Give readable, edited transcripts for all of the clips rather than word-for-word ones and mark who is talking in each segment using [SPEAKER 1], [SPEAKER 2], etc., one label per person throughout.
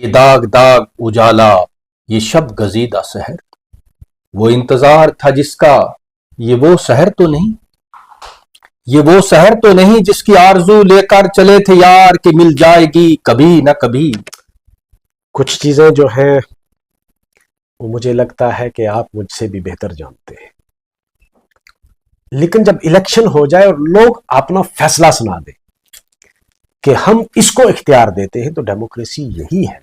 [SPEAKER 1] ये दाग दाग उजाला, ये शब गजीदा सहर, वो इंतजार था जिसका, ये वो शहर तो नहीं, ये वो शहर तो नहीं जिसकी आरजू लेकर चले थे यार कि मिल जाएगी कभी ना कभी।
[SPEAKER 2] कुछ चीजें जो हैं वो मुझे लगता है कि आप मुझसे भी बेहतर जानते हैं, लेकिन जब इलेक्शन हो जाए और लोग अपना फैसला सुना दें कि हम इसको इख्तियार देते हैं, तो डेमोक्रेसी यही है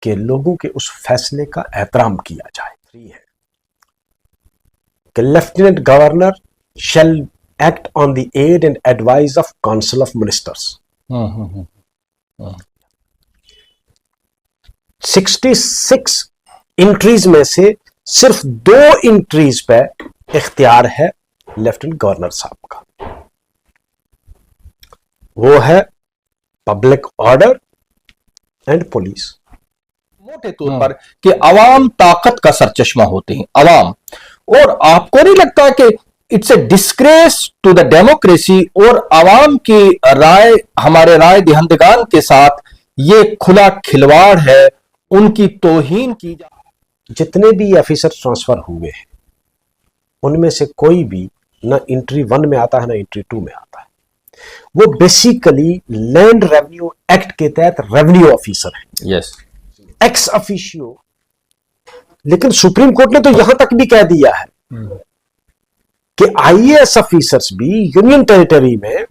[SPEAKER 2] कि लोगों के उस फैसले का एहतराम किया जाए। कि lieutenant governor shall act on the aid and advice of council of ministers. 66 entries में से सिर्फ 2 इंट्रीज पे इख्तियार है लेफ्टिनेंट गवर्नर साहब का, वो है पब्लिक ऑर्डर एंड पुलिस।
[SPEAKER 1] मोटे तौर पर कि अवाम ताकत का सरचश्मा होते हैं अवाम, और आपको नहीं लगता कि it's a disgrace to the democracy और अवाम की राय, हमारे राय दहिंदगान के साथ ये खुला खिलवाड़ है, उनकी तौहीन की जा।
[SPEAKER 2] जितने भी ऑफिसर ट्रांसफर हुए हैं उनमें से कोई भी ना एंट्री 1 में आता है ना एंट्री 2 में आता है। वो बेसिकली लैंड रेवेन्यू एक्ट के तहत रेवेन्यू ऑफिसर है,
[SPEAKER 1] यस,
[SPEAKER 2] एक्स ऑफिशियो। लेकिन सुप्रीम कोर्ट ने तो यहां तक भी कह दिया है कि आईएएस ऑफिसर्स भी यूनियन टेरिटरी में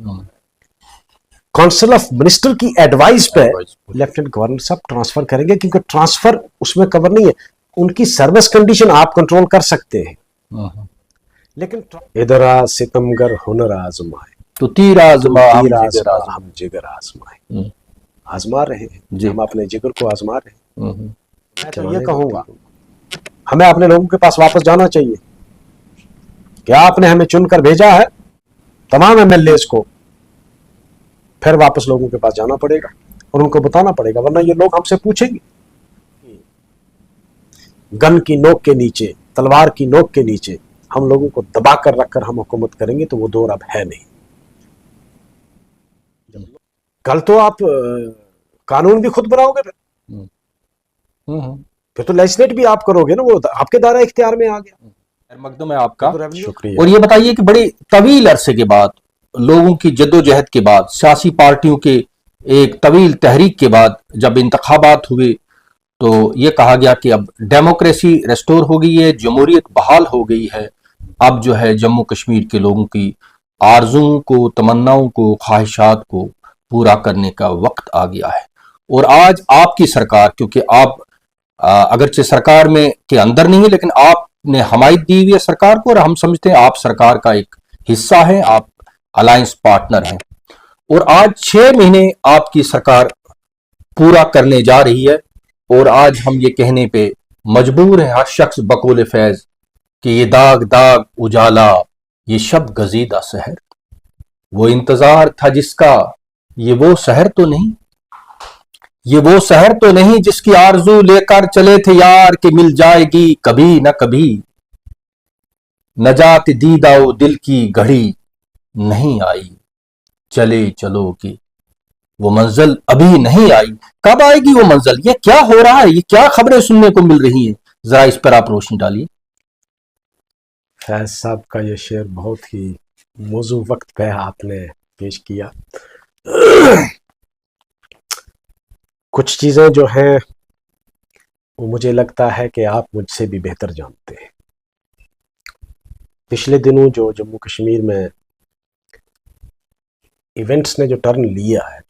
[SPEAKER 2] काउंसिल ऑफ मिनिस्टर की एडवाइस पे लेफ्टिनेंट गवर्नर साहब ट्रांसफर करेंगे, क्योंकि ट्रांसफर उसमें कवर नहीं है। उनकी सर्विस कंडीशन आप कंट्रोल कर सकते हैं, लेकिन इधर सितमगर हुनर आजमाए
[SPEAKER 1] तो तीर आजमा हम
[SPEAKER 2] जिगर आजमाए। आजमा रहे हैं, हम अपने जिगर को आजमा रहे हैं। मैं तो ये कहूंगा हमें अपने लोगों के पास वापस जाना चाहिए कि आपने हमें चुनकर भेजा है, तमाम एमएलए को फिर वापस लोगों के पास जाना पड़ेगा और उनको बताना पड़ेगा, वरना ये लोग हमसे पूछेंगे। गन की नोक के नीचे, तलवार की नोक के नीचे हम लोगों को दबा कर रखकर हम हुकूमत करेंगे तो वो दौर अब है नहीं। कल तो आप कानून भी खुद बनाओगे, फिर तो लेजिस्लेट भी आप करोगे ना, वो आपके दायरा इख्तियार में आ गया।
[SPEAKER 1] मकदम है आपका,
[SPEAKER 2] शुक्रिया।
[SPEAKER 1] और ये बताइए कि बड़ी तवील अरसे के बाद, लोगों की जद्दोजहद के बाद, सियासी पार्टियों के एक तवील तहरीक के बाद जब इंतखाबात हुए तो ये कहा गया कि अब डेमोक्रेसी रेस्टोर हो गई है, जमहूरियत बहाल हो गई है, अब जो है जम्मू कश्मीर के लोगों की आरजुओं को, तमन्नाओं को, ख्वाहिशात को पूरा करने का वक्त आ गया है। और आज आपकी सरकार, क्योंकि आप अगरचे सरकार में के अंदर नहीं है, लेकिन आपने हमायत दी हुई है सरकार को, और हम समझते हैं आप सरकार का एक हिस्सा है, आप अलायंस पार्टनर हैं, और आज 6 महीने आपकी सरकार पूरा करने जा रही है। और आज हम ये कहने पे मजबूर हैं, हर शख्स बकौल फैज, कि ये दाग दाग उजाला, ये शब गजीदा सहर, वो इंतजार था जिसका, ये वो शहर तो नहीं, ये वो शहर तो नहीं जिसकी आरजू लेकर चले थे यार कि मिल जाएगी कभी ना कभी। नजात दीदाओ दिल की घड़ी नहीं आई, चले चलो कि वो मंजिल अभी नहीं आई। कब आएगी वो मंजिल? ये क्या हो रहा है? ये क्या खबरें सुनने को मिल रही हैं? जरा इस पर आप रोशनी डालिए।
[SPEAKER 2] फैज साहब का ये शेर बहुत ही मौजू वक्त पे आपने पेश किया। कुछ चीजें जो हैं वो मुझे लगता है कि आप मुझसे भी बेहतर जानते हैं। पिछले दिनों जो जम्मू कश्मीर में इवेंट्स ने जो टर्न लिया है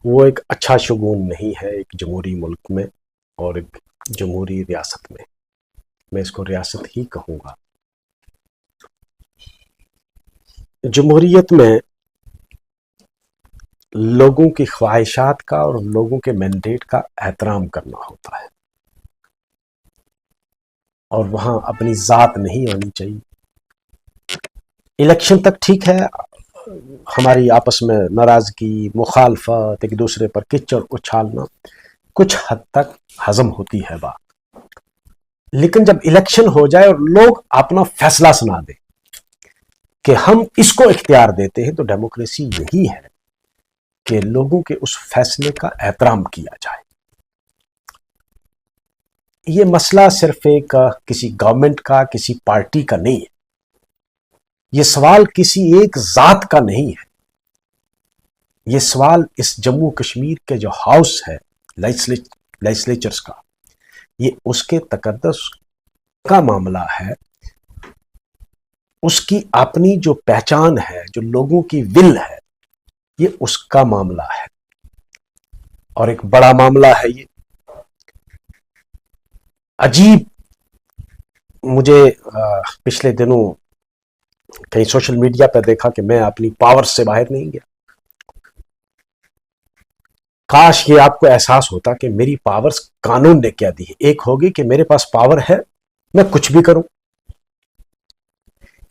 [SPEAKER 2] वो एक अच्छा शगुन नहीं है एक जमहूरी मुल्क में और एक जमहूरी रियासत में। मैं इसको रियासत ही कहूँगा। जमहूरियत में लोगों की ख्वाहिशात का और लोगों के मैंडेट का एहतराम करना होता है, और वहाँ अपनी ज़ात नहीं आनी चाहिए। इलेक्शन तक ठीक है, हमारी आपस में नाराज़गी, मुखालफत, एक दूसरे पर कीचड़ उछालना कुछ हद तक हजम होती है बात, लेकिन जब इलेक्शन हो जाए और लोग अपना फैसला सुना दें कि हम इसको इख्तियार देते हैं, तो डेमोक्रेसी यही है कि लोगों के उस फैसले का एहतराम किया जाए। ये मसला सिर्फ एक किसी गवर्नमेंट का, किसी पार्टी का नहीं है। ये सवाल किसी एक जात का नहीं है। ये सवाल इस जम्मू कश्मीर के जो हाउस है लेजिस्लेचर्स का, ये उसके तकद्दुस का मामला है। उसकी अपनी जो पहचान है, जो लोगों की विल है, ये उसका मामला है और एक बड़ा मामला है। ये अजीब, मुझे पिछले दिनों कहीं सोशल मीडिया पर देखा कि मैं अपनी पावर से बाहर नहीं गया। काश ये आपको एहसास होता कि मेरी पावर्स कानून ने क्या दी है। एक होगी कि मेरे पास पावर है, मैं कुछ भी करूं।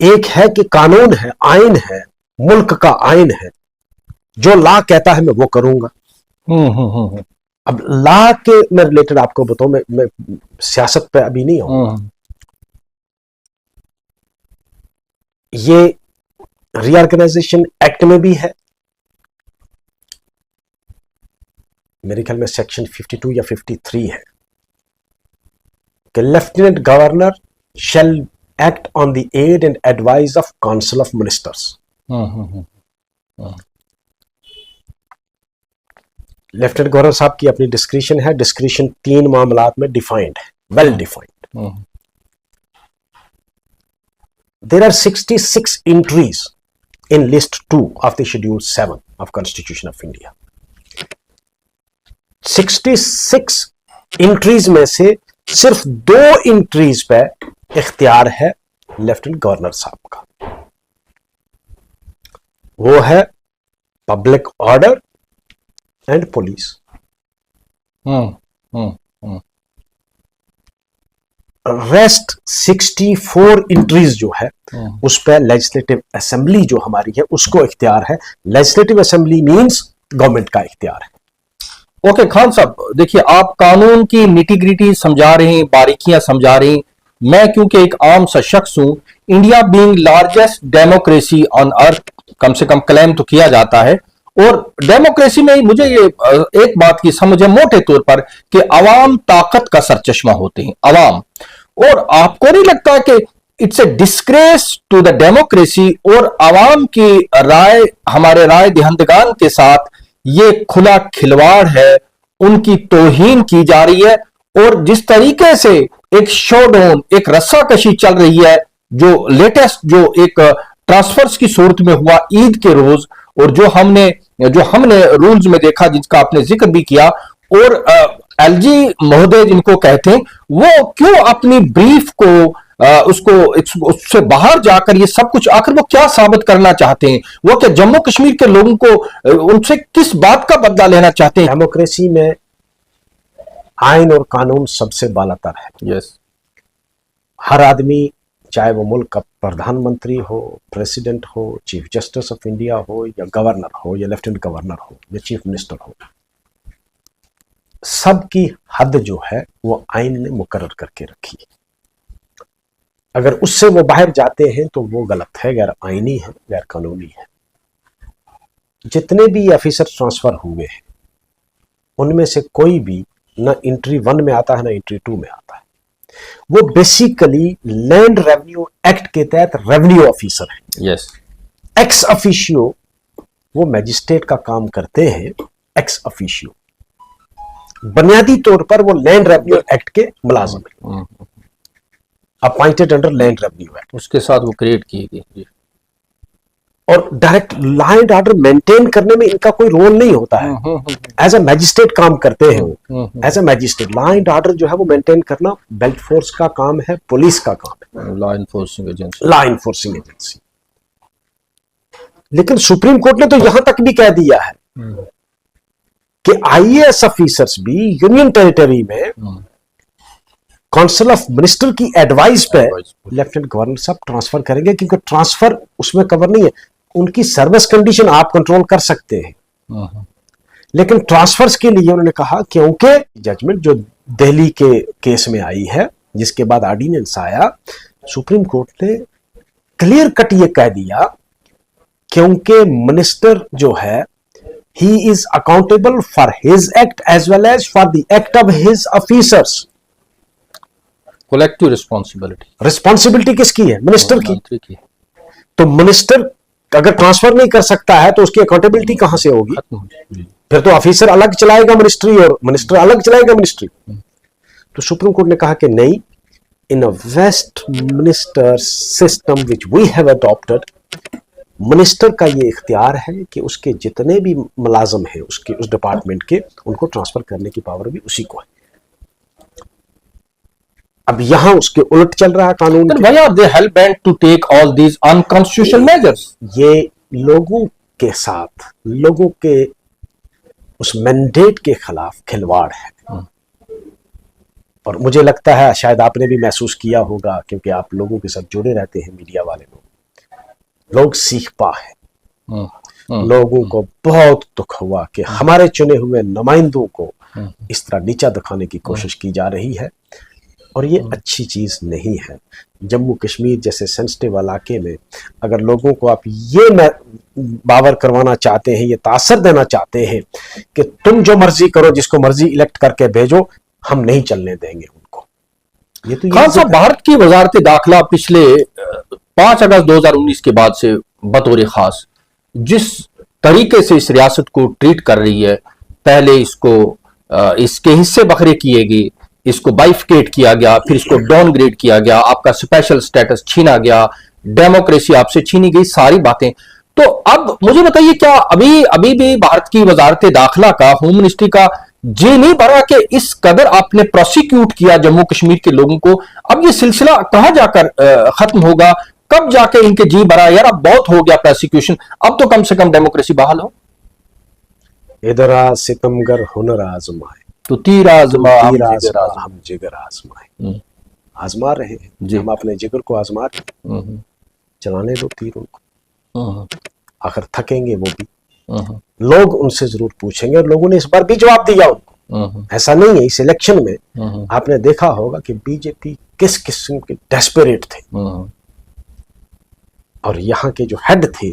[SPEAKER 2] एक है कि कानून है, आइन है, मुल्क का आइन है, जो लॉ कहता है मैं वो करूंगा। अब लॉ के मैं रिलेटेड आपको बताऊं, मैं सियासत पे अभी नहीं हूं। ये रीऑर्गेनाइजेशन एक्ट में भी है, मेरे ख्याल में सेक्शन 52 या 53 है कि lieutenant governor shall act on the aid and advice of council of ministers. Lieutenant governor साहब की अपनी डिस्क्रिशन है। डिस्क्रिशन 3 मामलात में डिफाइंड है, well defined. There are 66 entries in list 2 of the schedule 7 of Constitution of India. 66 entries में से सिर्फ 2 entries पे इख्तियार है लेफ्टिनेंट गवर्नर साहब का। वो है public order and police. Rest 64 entries जो है उस पर लेजिस्लेटिव असेंबली जो हमारी है उसको इख्तियार है। लेजिस्लेटिव असेंबली मींस गवर्नमेंट का इख्तियार है।
[SPEAKER 1] ओके खान साहब, देखिए आप कानून की निटी-ग्रिटी समझा रहे हैं, बारीकियां समझा रहे हैं। मैं क्योंकि एक आम सा शख्स हूं, India being largest democracy on earth कम से कम क्लेम तो किया जाता है, और डेमोक्रेसी में मुझे ये एक बात की समझ है मोटे तौर पर कि अवाम ताकत का सरचश्मा होते हैं, अवाम। और आपको नहीं लगता कि it's a disgrace to the democracy और अवाम की राय, हमारे राय दहिंदगान के साथ ये खुला खिलवाड़ है, उनकी तौहीन की जा रही है। और जिस तरीके से एक शोडाउन, एक रस्साकशी चल रही है, जो लेटेस्ट जो एक ट्रांसफर्स की सूरत में हुआ ईद के रोज, और जो हमने रूल्स में देखा जिसका आपने जिक्र भी किया, और एलजी महोदय जिनको कहते हैं, वो क्यों अपनी ब्रीफ को उससे बाहर जाकर ये सब कुछ आखिर वो क्या साबित करना चाहते हैं? वो क्या जम्मू कश्मीर के लोगों को उनसे किस बात का बदला लेना चाहते हैं?
[SPEAKER 2] डेमोक्रेसी में आइन और कानून सबसे बालातर है।
[SPEAKER 1] यस।
[SPEAKER 2] हर आदमी, चाहे वो मुल्क का प्रधानमंत्री हो, प्रेसिडेंट हो, चीफ जस्टिस ऑफ इंडिया हो, या गवर्नर हो, या लेफ्टिनेंट गवर्नर हो, या चीफ मिनिस्टर हो, सबकी हद जो है वो आइन ने मुकर्रर करके रखी है। अगर उससे वो बाहर जाते हैं तो वो गलत है, गैर आइनी है, गैर कानूनी है। जितने भी ऑफिसर ट्रांसफर हुए हैं उनमें से कोई भी ना एंट्री 1 में आता है ना एंट्री 2 में आता है। वो बेसिकली लैंड रेवेन्यू एक्ट के तहत रेवेन्यू ऑफिसर है।
[SPEAKER 1] यस।
[SPEAKER 2] एक्स ऑफिशियो वो मैजिस्ट्रेट का काम करते हैं। एक्स ऑफिशियो बुनियादी तौर पर वो लैंड रेवेन्यू एक्ट के मुलाजिम है, appointed under land revenue act.
[SPEAKER 1] उसके साथ वो क्रिएट की गई।
[SPEAKER 2] और direct law and order maintain करने में इनका कोई रोल नहीं होता है। एज अ मैजिस्ट्रेट काम करते हैं वो। As a magistrate law and order जो है वो मेंटेन करना बेल्ट फोर्स का काम है, पुलिस का काम है,
[SPEAKER 1] law enforcing agency.
[SPEAKER 2] Law enforcing agency. लेकिन सुप्रीम कोर्ट ने तो यहां तक भी कह दिया है कि आईएएस ऑफिसर्स भी यूनियन टेरिटरी में काउंसिल ऑफ मिनिस्टर की एडवाइस पे लेफ्टिनेंट गवर्नर साहब ट्रांसफर करेंगे, क्योंकि ट्रांसफर उसमें कवर नहीं है। उनकी सर्विस कंडीशन आप कंट्रोल कर सकते हैं, लेकिन ट्रांसफर्स के लिए उन्होंने कहा क्योंकि जजमेंट जो दिल्ली के केस में आई है जिसके बाद ऑर्डिनेंस आया, सुप्रीम कोर्ट ने क्लियर कट ये कह दिया क्योंकि मिनिस्टर जो है he is accountable for his act as well as for the act of his officers.
[SPEAKER 1] Collective responsibility
[SPEAKER 2] responsibility किसकी है? मिनिस्टर की।
[SPEAKER 1] मंत्री की
[SPEAKER 2] तो मिनिस्टर अगर ट्रांसफर नहीं कर सकता है तो उसकी अकाउंटेबिलिटी कहां से होगी?
[SPEAKER 1] खत्म हो जाएगी।
[SPEAKER 2] फिर तो ऑफिसर अलग चलाएगा मिनिस्ट्री और मिनिस्टर अलग चलाएगा मिनिस्ट्री। तो सुप्रीम कोर्ट ने कहा कि नहीं, in a Westminster system which we have adopted, minister का ये इख्तियार है कि उसके जितने भी मुलाजम हैं उसके उस डिपार्टमेंट के, उनको ट्रांसफर करने की पावर भी उसी को है। अब यहां उसके उलट चल रहा है कानून।
[SPEAKER 1] Then why are they hell bent to take all these unconstitutional measures?
[SPEAKER 2] ये लोगों के साथ, लोगों के उस मैंडेट के खिलाफ खिलवाड़ है। और मुझे लगता है शायद आपने भी महसूस किया होगा, क्योंकि आप लोगों के साथ जुड़े रहते हैं, मीडिया वाले लोग सीख पा है। लोगों को बहुत दुख हुआ कि हमारे चुने हुए नुमाइंदों को इस तरह नीचा दिखाने की कोशिश की जा रही है, और ये अच्छी चीज नहीं है। जम्मू कश्मीर जैसे सेंसिटिव इलाके में अगर लोगों को आप ये बावर करवाना चाहते हैं, ये तासर देना चाहते हैं कि तुम जो मर्जी करो, जिसको मर्जी इलेक्ट करके भेजो, हम नहीं चलने देंगे उनको। ये तो
[SPEAKER 1] खान साहब, भारत की वजारत दाखिला पिछले 5 अगस्त 2019 के बाद से बतौर खास जिस तरीके से इस रियासत को ट्रीट कर रही है, पहले इसको इसके हिस्से बखरे किए गए, इसको बाइफिकेट किया गया, फिर इसको डाउनग्रेड किया गया, आपका स्पेशल स्टेटस छीना गया, डेमोक्रेसी आपसे छीनी गई, सारी बातें। तो अब मुझे बताइए, क्या अभी भी भारत की वजारत दाखिला का, होम मिनिस्ट्री का जी नहीं भरा कि इस कदर आपने प्रोसिक्यूट किया जम्मू कश्मीर के लोगों को? अब ये सिलसिला कहां जाकर खत्म होगा? कब जाके इनके जी भरा, यार अब बहुत हो गया प्रोसिक्यूशन, अब तो कम से कम डेमोक्रेसी बहाल हो।
[SPEAKER 2] इधर सितमगर हुनर आजमाए
[SPEAKER 1] तो तीर आजमा
[SPEAKER 2] हम जिगर आजमाए। आजमा रहे हैं जी, हम अपने जिगर को आजमा रहे हैं। चलाने दो तीर उनको, आखिर थकेंगे वो भी। लोग उनसे जरूर पूछेंगे, और लोगों ने इस बार भी जवाब दिया उनको। ऐसा नहीं है, इस इलेक्शन में आपने देखा होगा कि बीजेपी किस किस्म के डेस्परेट थे, और यहाँ के जो हेड थे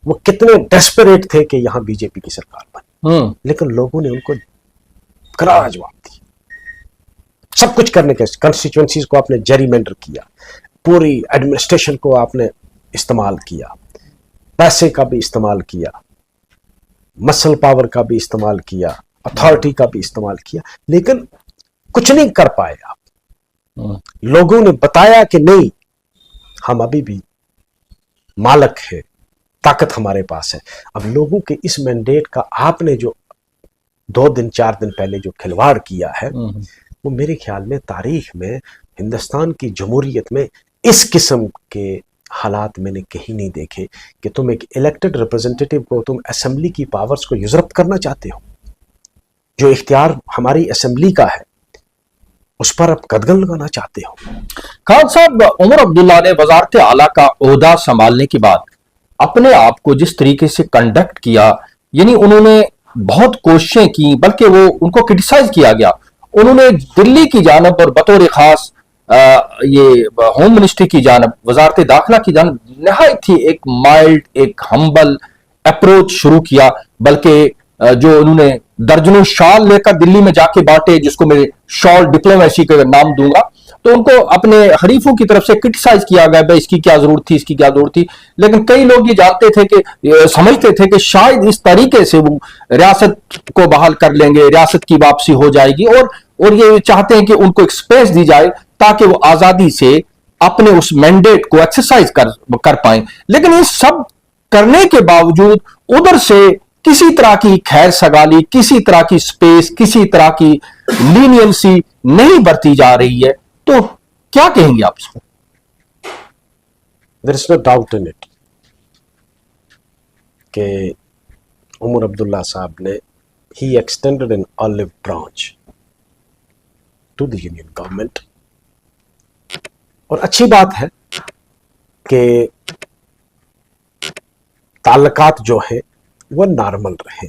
[SPEAKER 2] वो कितने डेस्परेट थे कि यहाँ बीजेपी की सरकार बनी। लेकिन लोगों ने उनको करारा जवाब दिया। सब कुछ करने के, कंस्टिट्यूएंसीज को आपने जेरीमेंडर किया, पूरी एडमिनिस्ट्रेशन को आपने इस्तेमाल किया, पैसे का भी इस्तेमाल किया, मसल पावर का भी इस्तेमाल किया, अथॉरिटी का भी इस्तेमाल किया, लेकिन कुछ नहीं कर पाए आप। लोगों ने बताया कि नहीं, हम अभी भी मालक है, ताकत हमारे पास है। अब लोगों के इस मैंडेट का आपने जो 2 दिन 4 दिन पहले जो खिलवाड़ किया है, वो मेरे ख्याल में तारीख में, हिंदुस्तान की जमहूरियत में इस किस्म के हालात मैंने कहीं नहीं देखे कि तुम एक इलेक्टेड रिप्रेजेंटेटिव को, तुम असेंबली की पावर्स को यूजरप करना चाहते हो। जो इख्तियार हमारी असेंबली का है उस पर आप कदगन लगाना चाहते हो।
[SPEAKER 1] खान साहब, उमर अब्दुल्ला ने वजारत आला का ओहदा संभालने के बाद अपने आप को जिस तरीके से कंडक्ट किया, यानी उन्होंने बहुत कोशिशें की, बल्कि वो उनको क्रिटिसाइज किया गया। उन्होंने दिल्ली की जानब और बतौर खास ये होम मिनिस्ट्री की जानब, वजारत दाखिला की जानब नहायत ही एक माइल्ड, एक हम्बल अप्रोच शुरू किया। बल्कि जो उन्होंने दर्जनों शॉल लेकर दिल्ली में जाके बांटे, जिसको मैं शॉल डिप्लोमेसी का नाम दूंगा, तो उनको अपने हरीफों की तरफ से क्रिटिसाइज किया गया, भाई इसकी क्या जरूरत थी, इसकी क्या जरूरत थी। लेकिन कई लोग ये जानते थे कि, समझते थे कि शायद इस तरीके से वो रियासत को बहाल कर लेंगे, रियासत की वापसी हो जाएगी, और ये चाहते हैं कि उनको एक स्पेस दी जाए ताकि वो आजादी से अपने उस मैंडेट को एक्सरसाइज कर पाए। लेकिन ये सब करने के बावजूद उधर से किसी तरह की खैर सगाली, किसी तरह की स्पेस, किसी तरह की लीनियंसी नहीं बरती जा रही है। तो क्या कहेंगे आप इसमें?
[SPEAKER 2] There is no doubt in it कि उमर अब्दुल्ला साहब ने ही extended an olive branch to the union government. और अच्छी बात है कि ताल्लुकात जो है वो नॉर्मल रहे।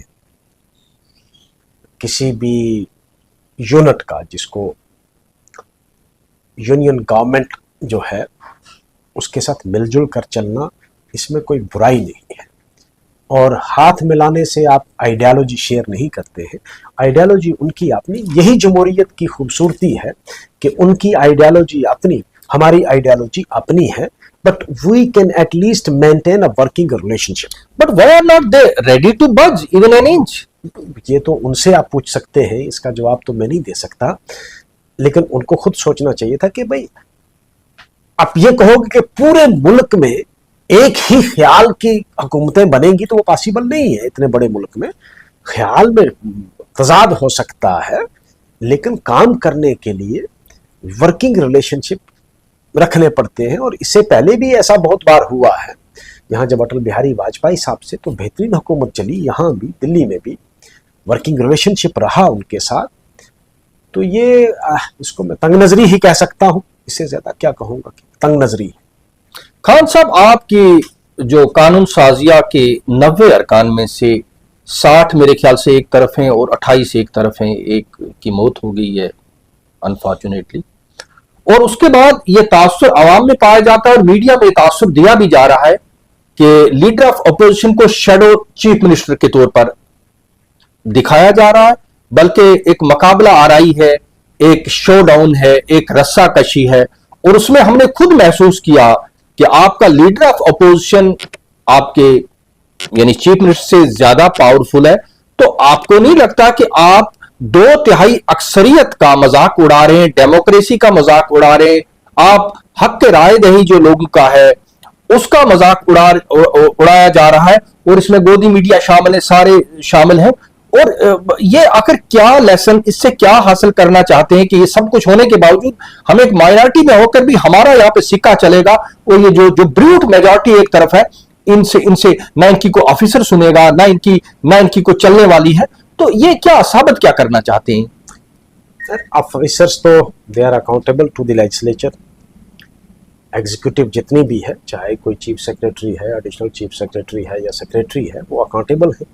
[SPEAKER 2] किसी भी यूनिट का, जिसको यूनियन गवर्नमेंट जो है उसके साथ मिलजुल कर चलना, इसमें कोई बुराई नहीं है। और हाथ मिलाने से आप आइडियोलॉजी शेयर नहीं करते हैं। आइडियोलॉजी उनकी अपनी, यही जमहूरियत की खूबसूरती है कि उनकी आइडियोलॉजी अपनी, हमारी आइडियोलॉजी अपनी है, but we can at least maintain a working relationship.
[SPEAKER 1] But why are not they ready to budge even an inch?
[SPEAKER 2] ये तो उनसे आप पूछ सकते हैं, इसका जवाब तो मैं नहीं दे सकता, लेकिन उनको खुद सोचना चाहिए था कि भाई आप ये कहोगे कि पूरे मुल्क में एक ही ख्याल की हुकूमतें बनेंगी तो वो पॉसिबल नहीं है। इतने बड़े मुल्क में ख्याल में तजाद हो सकता है, लेकिन काम करने के लिए वर्किंग रिलेशनशिप रखने पड़ते हैं। और इससे पहले भी ऐसा बहुत बार हुआ है। यहाँ जब अटल बिहारी वाजपेयी साहब से तो बेहतरीन हुकूमत चली, यहाँ भी दिल्ली में भी वर्किंग रिलेशनशिप रहा उनके साथ। तो ये इसको मैं तंग नजरी ही कह सकता हूँ, इससे ज्यादा क्या कहूँगा कि तंग नजरी।
[SPEAKER 1] खान साहब, आपकी जो कानून साजिया के 90 अरकान में से 60 मेरे ख्याल से एक तरफ हैं और 28 एक तरफ हैं, एक की मौत हो गई है अनफॉर्चुनेटली। और उसके बाद ये तासुर आवाम में पाया जाता है और मीडिया में तासुर दिया भी जा रहा है कि लीडर ऑफ अपोजिशन को शैडो चीफ मिनिस्टर के तौर पर दिखाया जा रहा है, बल्कि एक मुकाबला आराई है, एक शो डाउन है, एक रस्सा कशी है। और उसमें हमने खुद महसूस किया कि आपका लीडर ऑफ अपोजिशन आपके यानी चीफ मिनिस्टर से ज्यादा पावरफुल है। तो आपको नहीं लगता कि आप 2/3 अक्सरियत का मजाक उड़ा रहे हैं, डेमोक्रेसी का मजाक उड़ा रहे हैं, आप हक के राय दही जो लोगों का है उसका मजाक उड़ाया जा रहा है। और इसमें गोदी मीडिया शामिल है, सारे शामिल हैं। और ये आखिर क्या लेसन, इससे क्या हासिल करना चाहते हैं कि ये सब कुछ होने के बावजूद हम एक माइनॉरिटी में होकर भी हमारा यहाँ पे सिक्का चलेगा और ये जो ब्रूट मेजॉरिटी एक तरफ है, इनसे ना इनकी को ऑफिसर सुनेगा, ना इनकी को चलने वाली है। तो ये क्या साबित क्या करना चाहते हैं?
[SPEAKER 2] ऑफिसर्स तो they are accountable to the legislature. Executive जितनी भी है, चाहे कोई चीफ सेक्रेटरी है, एडिशनल चीफ सेक्रेटरी है या सेक्रेटरी है, वो अकाउंटेबल है।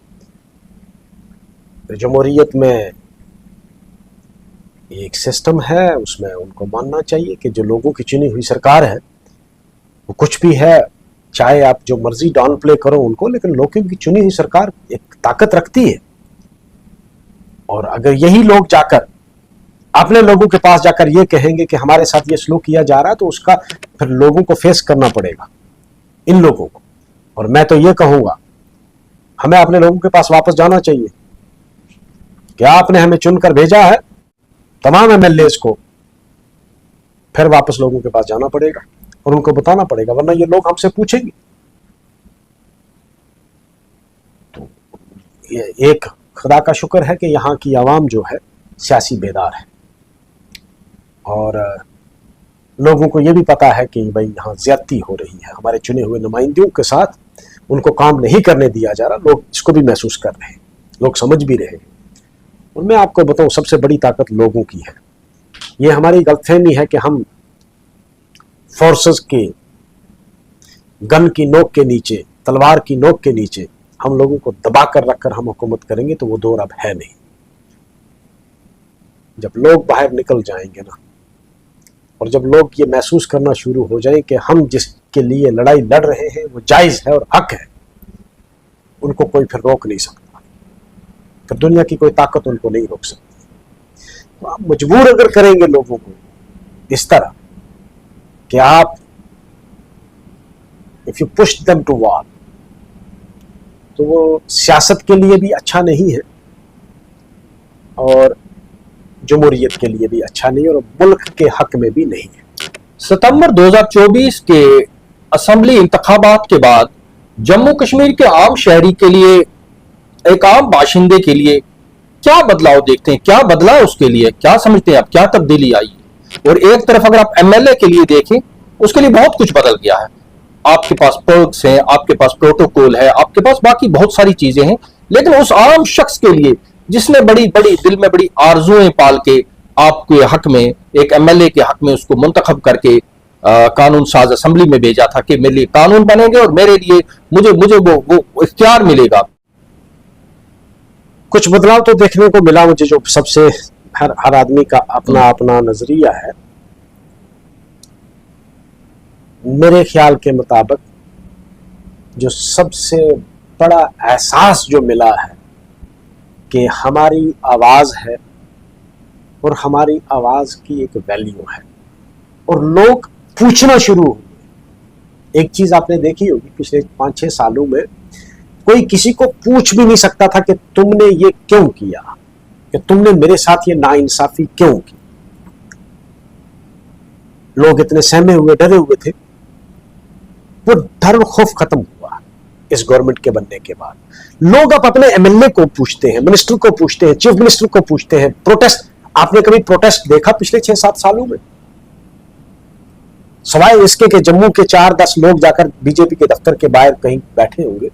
[SPEAKER 2] जमहूरियत में एक सिस्टम है, उसमें उनको मानना चाहिए कि जो लोगों की चुनी हुई सरकार है वो कुछ भी है, चाहे आप जो मर्जी डाउन प्ले करो उनको, लेकिन लोगों की चुनी हुई सरकार एक ताकत रखती है। और अगर यही लोग जाकर अपने लोगों के पास जाकर ये कहेंगे कि हमारे साथ ये सलूक किया जा रहा है, तो उसका फिर लोगों को फेस करना पड़ेगा, इन लोगों को। और मैं तो ये कहूंगा हमें अपने लोगों के पास वापस जाना चाहिए। क्या आपने हमें चुनकर भेजा है, तमाम एमएलएस को फिर वापस लोगों के पास जाना पड़ेगा और उनको बताना पड़ेगा, वरना ये लोग हमसे पूछेंगे। तो ये एक खुदा का शुक्र है कि यहाँ की आवाम जो है सियासी बेदार है और लोगों को ये भी पता है कि भाई यहाँ ज्यादती हो रही है, हमारे चुने हुए नुमाइंदों के साथ उनको काम नहीं करने दिया जा रहा। लोग इसको भी महसूस कर रहे हैं, लोग समझ भी रहे हैं। और मैं आपको बताऊं, सबसे बड़ी ताकत लोगों की है। ये हमारी गलतफहमी है कि हम फोर्सेस के गन की नोक के नीचे, तलवार की नोक के नीचे हम लोगों को दबा कर रखकर हम हुकूमत करेंगे, तो वो दौर अब है नहीं। जब लोग बाहर निकल जाएंगे ना, और जब लोग ये महसूस करना शुरू हो जाए कि हम जिसके लिए लड़ाई लड़ रहे हैं वो जायज है और हक है, उनको कोई फिर रोक नहीं सकता, फिर दुनिया की कोई ताकत उनको नहीं रोक सकती। तो आप मजबूर अगर करेंगे लोगों को इस तरह कि आप if you push them to war, तो वो सियासत के लिए भी अच्छा नहीं है और जमहूरियत के लिए भी अच्छा नहीं और मुल्क के हक में भी नहीं है।
[SPEAKER 1] सितंबर 2024 के असेंबली इंतखाबात के बाद जम्मू कश्मीर के आम शहरी के लिए, एक आम बाशिंदे के लिए क्या बदलाव देखते हैं, क्या बदला उसके लिए, क्या समझते हैं आप, क्या तब्दीली आई? और एक तरफ अगर आप एमएलए के लिए देखें, उसके लिए बहुत कुछ बदल गया है। आपके पास पर्क्स हैं, आपके पास प्रोटोकॉल है, आपके पास बाकी बहुत सारी चीजें हैं, लेकिन उस आम शख्स के लिए जिसने बड़ी बड़ी दिल में बड़ी आरजुएं पाल के आपके हक में, एक एमएलए के हक में उसको मुंतखब करके कानून साज असेंबली में भेजा था कि मेरे लिए कानून बनेंगे और मेरे लिए मुझे वो इख्तियार मिलेगा।
[SPEAKER 2] कुछ बदलाव तो देखने को मिला मुझे, जो सबसे हर आदमी का अपना अपना नजरिया है। मेरे ख्याल के मुताबिक जो सबसे बड़ा एहसास जो मिला है कि हमारी आवाज है और हमारी आवाज की एक वैल्यू है, और लोग पूछना शुरू हुए। एक चीज आपने देखी होगी पिछले 5-6 सालों में, कोई किसी को पूछ भी नहीं सकता था कि तुमने ये क्यों किया, कि तुमने मेरे साथ ये नाइंसाफी क्यों की। लोग इतने सहमे हुए, डरे हुए थे। वो डर और खौफ खत्म हुआ इस गवर्नमेंट के बनने के बाद। लोग अब अपने एमएलए को पूछते हैं, मिनिस्टर को पूछते हैं, चीफ मिनिस्टर को पूछते हैं। प्रोटेस्ट, आपने कभी प्रोटेस्ट देखा पिछले 6-7 सालों में? सवाए इसके कि जम्मू के 4-10 लोग जाकर बीजेपी के दफ्तर के बाहर कहीं बैठे होंगे,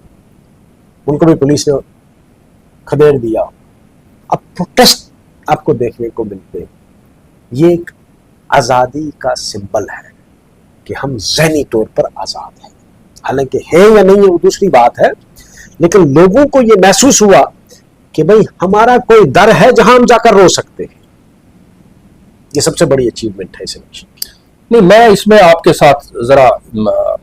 [SPEAKER 2] उनको भी पुलिस ने खदेड़ दिया। अब प्रोटेस्ट आपको देखने को मिलते हैं। ये एक आजादी का सिंबल है कि हम ज़हनी तौर पर आजाद हैं। हालांकि है या नहीं है वो दूसरी बात है, लेकिन लोगों को ये महसूस हुआ कि भाई हमारा कोई दर है जहां हम जाकर रो सकते हैं। ये सबसे बड़ी अचीवमेंट है इस इलेक्शन की।
[SPEAKER 1] नहीं, मैं इसमें आपके साथ जरा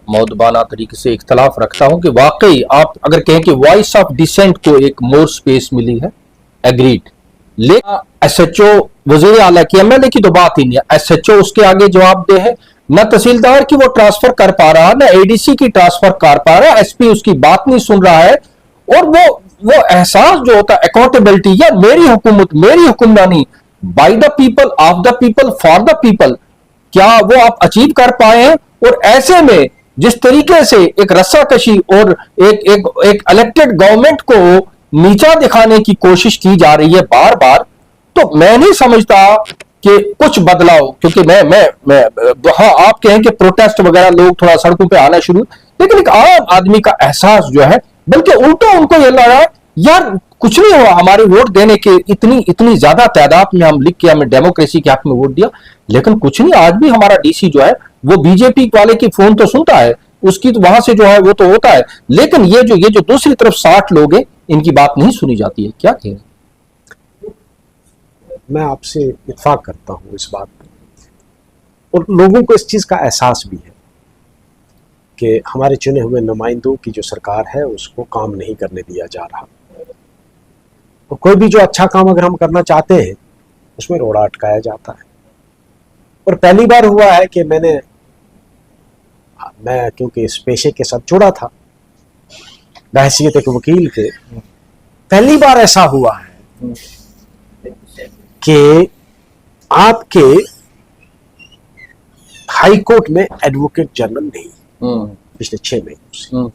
[SPEAKER 1] मौदबाना तरीके से इख्तलाफ रखता हूं कि वाकई आप अगर कहें कि वॉइस ऑफ डिसेंट को एक मोर स्पेस मिली है, एग्रीड, लेकिन एसएचओ वजीर आला की, एमएलए की तो बात ही नहीं है। एसएचओ उसके आगे जवाबदेह है, न तहसीलदार की वो ट्रांसफर कर पा रहा, न एडीसी की ट्रांसफर कर पा रहा, एसपी उसकी बात नहीं सुन रहा है। और वो एहसास जो होता है अकाउंटेबिलिटी, या मेरी हुकूमत, मेरी हुक्मरानी, by the people, of the people, for the people, क्या वो आप अचीव कर पाए हैं? और ऐसे में जिस तरीके से एक रस्साकशी और एक इलेक्टेड गवर्नमेंट को नीचा दिखाने की कोशिश की जा रही है बार बार, तो मैं नहीं समझता कि कुछ बदलाव, क्योंकि मैं हाँ, आप कहें कि प्रोटेस्ट वगैरह लोग थोड़ा सड़कों पे आना शुरू, लेकिन एक आम आदमी का एहसास जो है, बल्कि उल्टा उनको ये लग रहा है यार कुछ नहीं हुआ, हमारे वोट देने के इतनी ज्यादा तादाद में हम लिख के हमने डेमोक्रेसी के हक में वोट दिया, लेकिन कुछ नहीं। आज भी हमारा डीसी जो है वो बीजेपी वाले की फोन तो सुनता है, उसकी तो वहां से जो है वो तो होता है, लेकिन ये जो दूसरी तरफ 60 लोग हैं, इनकी बात नहीं सुनी जाती है। क्या कहें?
[SPEAKER 2] मैं आपसे इत्फाक करता हूं इस बात पर, और लोगों को इस चीज का एहसास भी है कि हमारे चुने हुए नुमाइंदों की जो सरकार है उसको काम नहीं करने दिया जा रहा। तो कोई भी जो अच्छा काम अगर हम करना चाहते हैं उसमें रोड़ा अटकाया जाता है। और पहली बार हुआ है कि मैं क्योंकि इस पेशे के साथ जुड़ा था बहैसियत एक वकील के, पहली बार ऐसा हुआ है कि आपके हाई कोर्ट में एडवोकेट जनरल नहीं पिछले 6 महीनों से।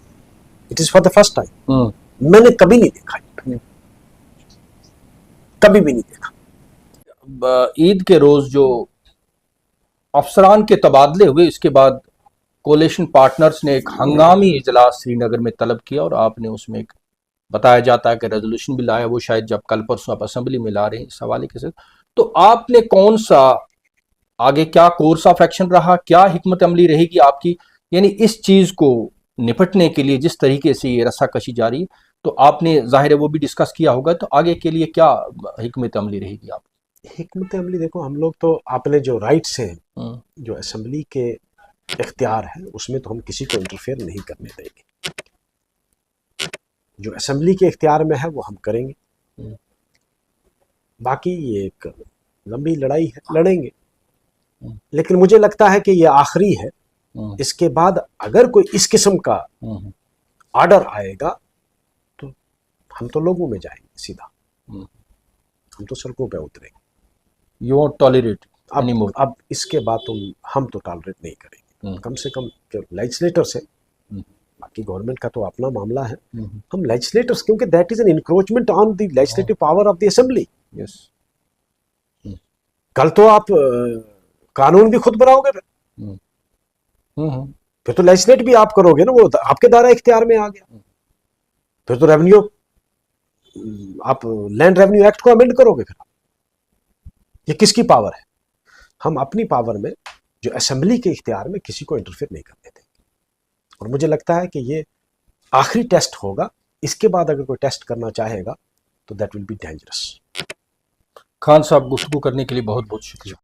[SPEAKER 2] It is for the first time. मैंने कभी नहीं देखा, कभी भी नहीं देखा।
[SPEAKER 1] ईद के रोज जो अफसरान के तबादले हुए, इसके बाद कोलेशन पार्टनर्स ने एक हंगामी इजलास श्रीनगर में तलब किया, और आपने उसमें एक बताया जाता है कि रेजोल्यूशन भी लाया, वो शायद जब कल परसों आप असेंबली में ला रहे हैं इस हवाले के साथ। तो आपने कौन सा आगे क्या कोर्स ऑफ एक्शन रहा, क्या हिकमत अमली रहेगी आपकी, यानी इस चीज को निपटने के लिए जिस तरीके से ये रस्साकशी जारी है, तो आपने जाहिर है वो भी डिस्कस किया होगा, तो आगे के लिए क्या हिकमत अमली रहेगी आप?
[SPEAKER 2] हिकमत अमली देखो, हम लोग तो अपने जो राइट्स हैं, जो असेंबली के इख्तियार है, उसमें तो हम किसी को इंटरफेयर नहीं करने देंगे। जो असेंबली के इख्तियार में है वो हम करेंगे। बाकी ये एक लंबी लड़ाई है, लड़ेंगे, लेकिन मुझे लगता है कि ये आखिरी है। इसके बाद अगर कोई इस किस्म का ऑर्डर आएगा तो हम तो लोगों में जाएंगे सीधा, हम तो सड़कों पे उतरेंगे।
[SPEAKER 1] You won't tolerate anymore.
[SPEAKER 2] अब इसके बाद हम तो टॉलरेट नहीं करेंगे। कम से कम जो लेजिस्लेटर्स है, बाकी गवर्नमेंट का तो अपना मामला है, हम लेजिस्लेटर्स, क्योंकि that is an encroachment on the legislative power of the assembly.
[SPEAKER 1] Yes,
[SPEAKER 2] कल तो आप कानून भी खुद बनाओगे, फिर तो लेजिस्लेट भी आप करोगे ना, वो आपके दायरा इख्तियार में आ गया। फिर तो रेवेन्यू, आप लैंड रेवेन्यू एक्ट को अमेंड करोगे, फिर ये किसकी पावर है? हम अपनी पावर में, जो असेंबली के इख्तियार में, किसी को इंटरफेयर नहीं करने देंगे। और मुझे लगता है कि ये आखिरी टेस्ट होगा। इसके बाद अगर कोई टेस्ट करना चाहेगा तो that will be dangerous.
[SPEAKER 1] Khan साहब, गुफ्तगू करने के लिए बहुत बहुत शुक्रिया।